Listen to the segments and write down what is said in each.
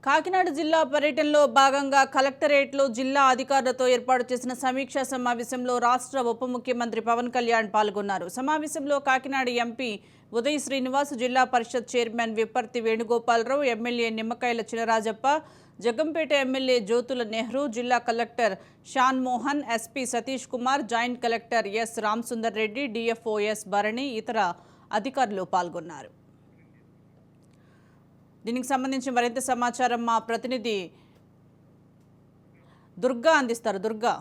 కాకినాడ జిల్లా పర్యటనలో భాగంగా కలెక్టరేట్లో జిల్లా అధికారులతో ఏర్పాటు చేసిన సమీక్షా సమావేశంలో రాష్ట్ర ఉప ముఖ్యమంత్రి పవన్ కళ్యాణ్ పాల్గొన్నారు. సమావేశంలో Kakinada MP Uday Srinivas, Zilla Parishad chairman Vipparthi Venugopalarao, MLA Nimmakayala Chinarajappa, Jaggampeta MLA Jyothula Nehru, జిల్లా collector Shan Mohan, SP Satish Kumar, joint collector S Ramasundar Reddy, DFO S Bharani, ఇతర అధికారులు పాల్గొన్నారు. దీనికి సంబంధించి మరింత సమాచారం మా ప్రతినిధి దుర్గా అందిస్తారు. దుర్గా,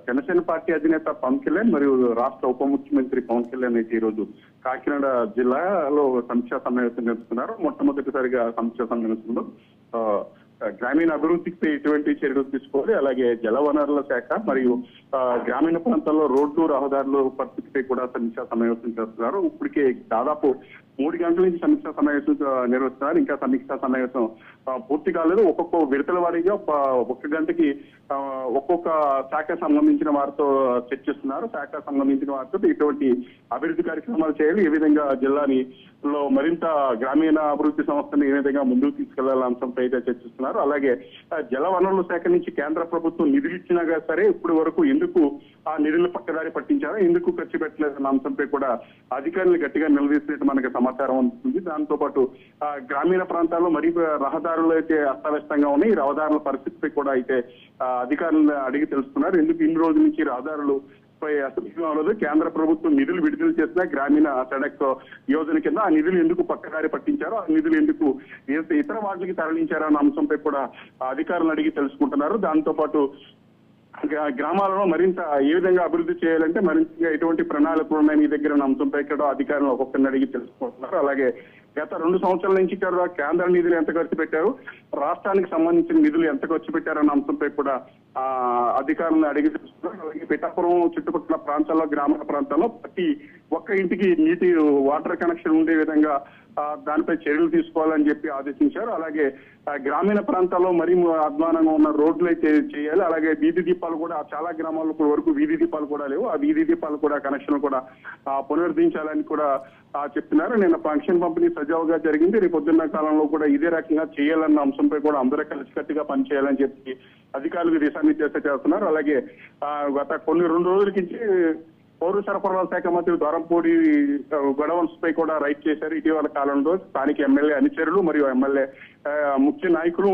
జనసేన పార్టీ అధినేత పవన్ కళ్యాణ్ మరియు రాష్ట్ర ఉప ముఖ్యమంత్రి పవన్ కళ్యాణ్ అయితే ఈ రోజు కాకినాడ జిల్లాలో సమీక్షా సమావేశం నిర్వహిస్తున్నారు. మొట్టమొదటిసారిగా సమీక్షా సమావేశంలో గ్రామీణ అభివృద్ధికి ఎటువంటి చర్యలు తీసుకోవాలి, అలాగే జలవనరుల శాఖ మరియు గ్రామీణ ప్రాంతాల్లో రోడ్లు రహదారులు పరిస్థితిపై కూడా సమీక్షా సమావేశం చేస్తున్నారు. ఇప్పటికే దాదాపు 3 గంటల నుంచి సమీక్షా సమావేశం నిర్వహిస్తున్నారు. ఇంకా సమీక్షా సమావేశం పూర్తి కాలేదు. ఒక్కొక్క విడతల వారీగా 1 గంటకి ఒక్కొక్క శాఖ సంబంధించిన వారితో చర్చిస్తున్నారు. శాఖ సంబంధించిన వారితో ఇటువంటి అభివృద్ధి కార్యక్రమాలు చేయాలి, ఏ విధంగా జిల్లాని లో మరింత గ్రామీణ అభివృద్ధి సంస్థను ఏ విధంగా ముందుకు తీసుకెళ్లాలనే అంశంపై అయితే చర్చిస్తున్నారు. అలాగే జల వనరుల శాఖ నుంచి కేంద్ర ప్రభుత్వం నిధులు ఇచ్చినా సరే ఇప్పటి వరకు ఎందుకు ఆ నిధులు పక్కదారి పట్టించారో, ఎందుకు ఖర్చు పెట్టలేదన్న అంశంపై కూడా అధికారులు గట్టిగా నిలదీసినట్టు మనకు సమాచారం అందుతుంది. దాంతో పాటు గ్రామీణ ప్రాంతాల్లో మరి రహదారులు అయితే అస్తవ్యస్తంగా ఉన్నాయి. ఈ రహదారుల పరిస్థితిపై కూడా అయితే అధికారులను అడిగి తెలుస్తున్నారు. ఎందుకు ఇన్ని రోజుల నుంచి రహదారులు అసలు కేంద్ర ప్రభుత్వం నిధులు విడుదల చేసిన గ్రామీణ సడక్ యోజన కింద ఆ నిధులు ఎందుకు పక్కదారి పట్టించారో, ఆ నిధులు ఎందుకు ఇతర వాటికి తరలించారో అన్న అంశంపై కూడా అధికారులను అడిగి తెలుసుకుంటున్నారు. దాంతో పాటు గ్రామాలలో మరింత ఏ విధంగా అభివృద్ధి చేయాలంటే మరింత ఎటువంటి ప్రణాళికలు ఉన్నాయి మీ దగ్గర ఉన్న అంశంపై కూడా అధికారులు ఒక్కొక్కరిని అడిగి తెలుసుకుంటున్నారు. అలాగే గత 2 సంవత్సరాల నుంచి కేంద్ర నిధులు ఎంత ఖర్చు పెట్టారు, రాష్ట్రానికి సంబంధించిన నిధులు ఎంత ఖర్చు పెట్టారన్న అంశంపై కూడా అధికారులను అడిగి తెలుస్తున్నారు. అలాగే పిఠాపురం చుట్టుపక్కల ప్రాంతాల్లో, గ్రామీణ ప్రాంతాల్లో ప్రతి ఒక్క ఇంటికి నీటి వాటర్ కనెక్షన్ ఉండే విధంగా దానిపై చర్యలు తీసుకోవాలని చెప్పి ఆదేశించారు. అలాగే గ్రామీణ ప్రాంతాల్లో మరీ అధ్వానంగా ఉన్న రోడ్లు అయితే చేయాలి. అలాగే వీధి దీపాలు కూడా చాలా గ్రామాల్లో ఇప్పటి వరకు వీధి దీపాలు కూడా లేవు. ఆ వీధి దీపాలు కూడా కనెక్షన్ కూడా పునరుద్ధరించాలని కూడా చెప్తున్నారు. నిన్న ఫంక్షన్ పంపిణీ సజావుగా జరిగింది. రేపు పొద్దున్న కాలంలో కూడా ఇదే రకంగా చేయాలన్న అంశంపై కూడా అందరూ కలిసికట్టుగా పనిచేయాలని చెప్పి అధికారులకు దిశానిర్దేశం చేస్తున్నారు. అలాగే గత 2 రోజుల నుంచి పౌర సరఫరాల శాఖ మంత్రి దొరంపూడి గొడవన్స్ పై కూడా రైట్ చేశారు. ఇటీవల కాలంలో స్థానిక ఎమ్మెల్యే అనుచరులు మరియు ఎమ్మెల్యే ముఖ్య నాయకులు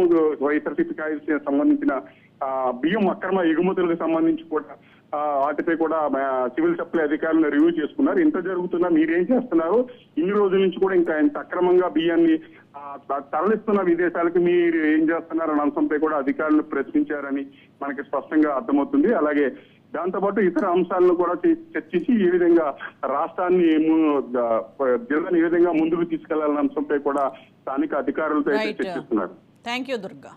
వైఎస్ఆర్సీపీకి సంబంధించిన బియ్యం అక్రమ ఎగుమతులకు సంబంధించి కూడా వాటిపై కూడా సివిల్ సప్లై అధికారులను రివ్యూ చేసుకున్నారు. ఇంత జరుగుతున్నా మీరేం చేస్తున్నారు, ఇన్ని రోజుల నుంచి కూడా ఇంకా ఇంత అక్రమంగా బియ్యాన్ని తరలిస్తున్న విదేశాలకు మీరు ఏం చేస్తున్నారన్న అంశంపై కూడా అధికారులు ప్రశ్నించారని మనకి స్పష్టంగా అర్థమవుతుంది. అలాగే దాంతోపాటు ఇతర అంశాలను కూడా చర్చించి ఏ విధంగా రాష్ట్రాన్ని జిల్లాని ఏ విధంగా ముందుకు తీసుకెళ్లాలన్న అంశంపై కూడా స్థానిక అధికారులతో చర్చిస్తున్నారు. Thank you Durga.